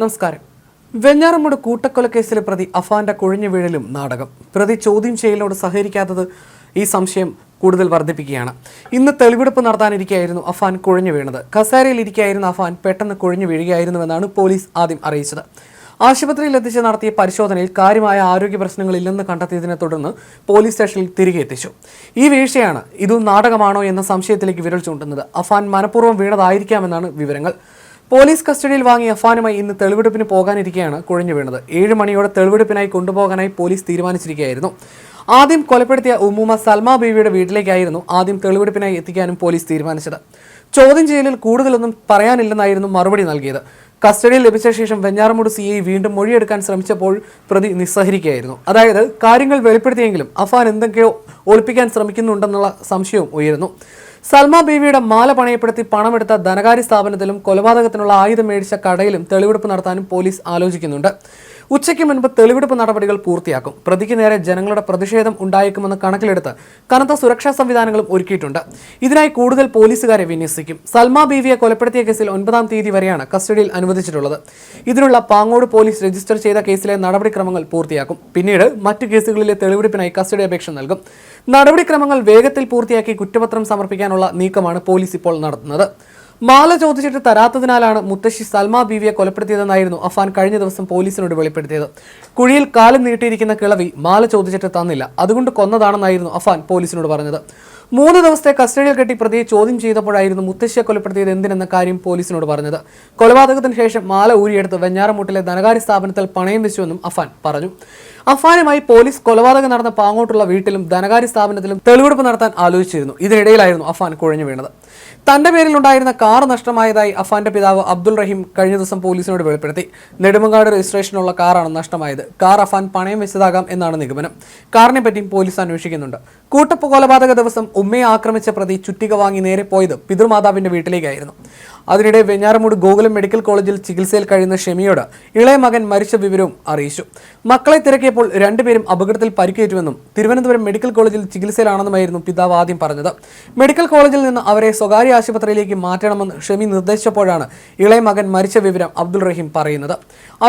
നമസ്കാരം. വെഞ്ഞാറമ്മൂട് കൂട്ടക്കൊലക്കേസിലെ പ്രതി അഫാന്റെ കുഴഞ്ഞു വീഴലും നാടകം. പ്രതി ചോദ്യം ചെയ്യലിനോട് സഹകരിക്കാത്തത് ഈ സംശയം കൂടുതൽ വർദ്ധിപ്പിക്കുകയാണ്. ഇന്ന് തെളിവെടുപ്പ് നടത്താനിരിക്കെയായിരുന്നു അഫാൻ കുഴഞ്ഞു വീണത്. കസേരയിൽ ഇരിക്കുകയായിരുന്ന അഫാൻ പെട്ടെന്ന് കുഴഞ്ഞു വീഴുകയായിരുന്നുവെന്നാണ് പോലീസ് ആദ്യം അറിയിച്ചത്. ആശുപത്രിയിൽ എത്തിച്ച് നടത്തിയ പരിശോധനയിൽ കാര്യമായ ആരോഗ്യ പ്രശ്നങ്ങളില്ലെന്ന് കണ്ടെത്തിയതിനെ തുടർന്ന് പോലീസ് സ്റ്റേഷനിൽ തിരികെ എത്തിച്ചു. ഈ വീഴ്ചയാണ് ഇത് നാടകമാണോ എന്ന സംശയത്തിലേക്ക് വിരൽ ചൂണ്ടുന്നത്. അഫാൻ മനഃപൂർവ്വം വീണതായിരിക്കാമെന്നാണ് വിവരങ്ങൾ. പോലീസ് കസ്റ്റഡിയിൽ വാങ്ങിയ അഫാനുമായി ഇന്ന് തെളിവെടുപ്പിന് പോകാനിരിക്കെയാണ് കുഴഞ്ഞു വീണത്. 7 മണിയോടെ തെളിവെടുപ്പിനായി കൊണ്ടുപോകാനായി പോലീസ് തീരുമാനിച്ചിരിക്കുകയായിരുന്നു. ആദ്യം കൊലപ്പെടുത്തിയ ഉമ്മൂമ്മ സൽമ ബീവിയുടെ വീട്ടിലേക്കായിരുന്നു ആദ്യം തെളിവെടുപ്പിനായി എത്തിക്കാനും പോലീസ് തീരുമാനിച്ചത്. ചോദ്യം ചെയ്യലിൽ കൂടുതലൊന്നും പറയാനില്ലെന്നായിരുന്നു മറുപടി നൽകിയത്. കസ്റ്റഡിയിൽ ലഭിച്ച ശേഷം വെഞ്ഞാറമൂട് CI വീണ്ടും മൊഴിയെടുക്കാൻ ശ്രമിച്ചപ്പോൾ പ്രതി നിസ്സഹരിക്കുകയായിരുന്നു. അതായത് കാര്യങ്ങൾ വെളിപ്പെടുത്തിയെങ്കിലും അഫാൻ എന്തൊക്കെയോ ഒളിപ്പിക്കാൻ ശ്രമിക്കുന്നുണ്ടെന്നുള്ള സംശയവും ഉയരുന്നു. സൽമ ബീവിയുടെ മാല പണയപ്പെടുത്തി പണമെടുത്ത ധനകാര്യ സ്ഥാപനത്തിലും കൊലപാതകത്തിനുള്ള ആയുധം മേടിച്ച കടയിലും തെളിവെടുപ്പ് നടത്താനും പോലീസ് ആലോചിക്കുന്നുണ്ട്. ഉച്ചയ്ക്ക് മുൻപ് തെളിവെടുപ്പ് നടപടികൾ പൂർത്തിയാക്കും. പ്രതിക്ക് നേരെ ജനങ്ങളുടെ പ്രതിഷേധം ഉണ്ടായേക്കുമെന്ന് കണക്കിലെടുത്ത് കനത്ത സുരക്ഷാ സംവിധാനങ്ങളും ഒരുക്കിയിട്ടുണ്ട്. ഇതിനായി കൂടുതൽ പോലീസുകാരെ വിന്യസിക്കും. സൽമ ബീവിയെ കൊലപ്പെടുത്തിയ കേസിൽ 9-ാം തീയതി വരെയാണ് കസ്റ്റഡിയിൽ അനുവദിച്ചിട്ടുള്ളത്. ഇതിനുള്ള പാങ്ങോട് പോലീസ് രജിസ്റ്റർ ചെയ്ത കേസിലെ നടപടിക്രമങ്ങൾ പൂർത്തിയാക്കും. പിന്നീട് മറ്റു കേസുകളിലെ തെളിവെടുപ്പിനായി കസ്റ്റഡി അപേക്ഷ നൽകും. നടപടിക്രമങ്ങൾ വേഗത്തിൽ പൂർത്തിയാക്കി കുറ്റപത്രം സമർപ്പിക്കാനുള്ള നീക്കമാണ് പോലീസ് ഇപ്പോൾ നടത്തുന്നത്. മാല ചോദിച്ചിട്ട് തരാത്തതിനാലാണ് മുത്തശ്ശി സൽമ ബീവിയെ കൊലപ്പെടുത്തിയതെന്നായിരുന്നു അഫാൻ കഴിഞ്ഞ ദിവസം പോലീസിനോട് വെളിപ്പെടുത്തിയത്. കുഴിയിൽ കാലം നീട്ടിയിരിക്കുന്ന കിളവി മാല ചോദിച്ചിട്ട് തന്നില്ല, അതുകൊണ്ട് കൊന്നതാണെന്നായിരുന്നു അഫാൻ പോലീസിനോട് പറഞ്ഞത്. 3 ദിവസത്തെ കസ്റ്റഡിയിൽ കെട്ടി പ്രതിയെ ചോദ്യം ചെയ്തപ്പോഴായിരുന്നു മുത്തശ്ശിയെ കൊലപ്പെടുത്തിയത് എന്തിനെന്ന കാര്യം പോലീസിനോട് പറഞ്ഞത്. കൊലപാതകത്തിന് ശേഷം മാല ഊരിയെടുത്ത് വെഞ്ഞാറമൂട്ടിലെ ധനകാര്യ സ്ഥാപനത്തിൽ പണയം വെച്ചുവെന്നും അഫാൻ പറഞ്ഞു. അഫാനുമായി പോലീസ് കൊലപാതകം നടന്ന പാങ്ങോട്ടുള്ള വീട്ടിലും ധനകാര്യ സ്ഥാപനത്തിലും തെളിവെടുപ്പ് നടത്താൻ ആലോചിച്ചിരുന്നു. ഇതിനിടയിലായിരുന്നു അഫാൻ കുഴഞ്ഞു വീണത്. തന്റെ പേരിലുണ്ടായിരുന്ന കാർ നഷ്ടമായതായി അഫാന്റെ പിതാവ് അബ്ദുൾ റഹീം കഴിഞ്ഞ ദിവസം പോലീസിനോട് വെളിപ്പെടുത്തി. നെടുമങ്ങാട് രജിസ്ട്രേഷനുള്ള കാറാണ് നഷ്ടമായത്. കാർ അഫാൻ പണയം വെച്ചതാകാം എന്നാണ് നിഗമനം. കാറിനെ പറ്റിയും പോലീസ് അന്വേഷിക്കുന്നുണ്ട്. കൂട്ടപ്പ് കൊലപാതക ദിവസം ഉമ്മയെ ആക്രമിച്ച പ്രതി ചുറ്റിക വാങ്ങി നേരെ പോയത് പിതൃമാതാവിന്റെ വീട്ടിലേക്കായിരുന്നു. അതിനിടെ വെഞ്ഞാറമൂട് ഗോകുലം മെഡിക്കൽ കോളേജിൽ ചികിത്സയിൽ കഴിയുന്ന ഷെമിയോട് ഇളയ മകൻ മരിച്ച വിവരവും അറിയിച്ചു. മക്കളെ തിരക്കിയപ്പോൾ 2 പേരും അപകടത്തിൽ പരിക്കേറ്റുവെന്നും തിരുവനന്തപുരം മെഡിക്കൽ കോളേജിൽ ചികിത്സയിലാണെന്നുമായിരുന്നു പിതാവ് ആദ്യം പറഞ്ഞത്. മെഡിക്കൽ കോളേജിൽ നിന്ന് അവരെ സ്വകാര്യ ആശുപത്രിയിലേക്ക് മാറ്റണമെന്ന് ഷെമി നിർദ്ദേശിച്ചപ്പോഴാണ് ഇളയ മകൻ മരിച്ച വിവരം അബ്ദുൾ റഹീം പറയുന്നത്.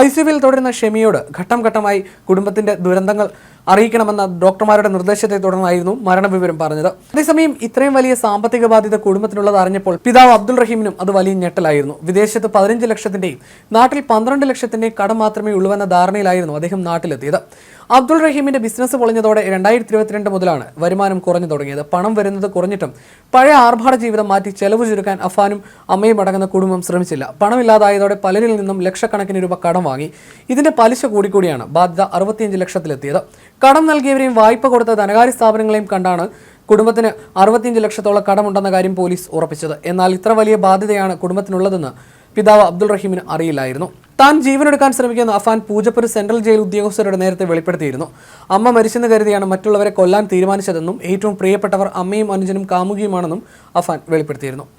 ICUവിൽ തുടരുന്ന ഷെമിയോട് ഘട്ടം ഘട്ടമായി കുടുംബത്തിന്റെ ദുരന്തങ്ങൾ അറിയിക്കണമെന്ന ഡോക്ടർമാരുടെ നിർദ്ദേശത്തെ തുടർന്നായിരുന്നു മരണവിവരം പറഞ്ഞത്. അതേസമയം ഇത്രയും വലിയ സാമ്പത്തിക ബാധ്യത കുടുംബത്തിനുള്ളത് അറിഞ്ഞപ്പോൾ പിതാവ് അബ്ദുൾ റഹീമിനും അത് വലിയ ഞെട്ടലായിരുന്നു. വിദേശത്ത് 15 ലക്ഷത്തിന്റെയും നാട്ടിൽ 12 ലക്ഷത്തിന്റെയും കടം മാത്രമേ ഉള്ളൂവെന്ന ധാരണയിലായിരുന്നു അദ്ദേഹം നാട്ടിലെത്തിയത്. അബ്ദുൾ റഹീമിന്റെ ബിസിനസ് പൊളിഞ്ഞതോടെ 2022 മുതലാണ് വരുമാനം കുറഞ്ഞു തുടങ്ങിയത്. പണം വരുന്നത് കുറഞ്ഞിട്ടും പഴയ ആർഭാട ജീവിതം മാറ്റി ചെലവ് ചുരുക്കാൻ അഫാനും അമ്മയും അടങ്ങുന്ന കുടുംബം ശ്രമിച്ചില്ല. പണമില്ലാതായതോടെ പലരിൽ നിന്നും ലക്ഷക്കണക്കിന് രൂപ കടം വാങ്ങി. ഇതിന്റെ പലിശ കൂടിക്കൂടിയാണ് ബാധ്യത 65 ലക്ഷത്തിലെത്തിയത്. കടം നൽകിയവരെയും വായ്പ കൊടുത്ത ധനകാര്യ സ്ഥാപനങ്ങളെയും കണ്ടാണ് കുടുംബത്തിന് 65 ലക്ഷത്തോളം കടമുണ്ടെന്ന കാര്യം പോലീസ് ഉറപ്പിച്ചത്. എന്നാൽ ഇത്ര വലിയ ബാധ്യതയാണ് കുടുംബത്തിനുള്ളതെന്ന് പിതാവ് അബ്ദുൾ റഹീമിന് അറിയില്ലായിരുന്നു. താൻ ജീവനെടുക്കാൻ ശ്രമിക്കുന്ന അഫാൻ പൂജപ്പുര സെൻട്രൽ ജയിൽ ഉദ്യോഗസ്ഥരുടെ നേരത്തെ വെളിപ്പെടുത്തിയിരുന്നു. അമ്മ മരിച്ചെന്ന് കരുതിയാണ് മറ്റുള്ളവരെ കൊല്ലാൻ തീരുമാനിച്ചതെന്നും ഏറ്റവും പ്രിയപ്പെട്ടവർ അമ്മയും അനുജനും കാമുകിയുമാണെന്നും അഫാൻ വെളിപ്പെടുത്തിയിരുന്നു.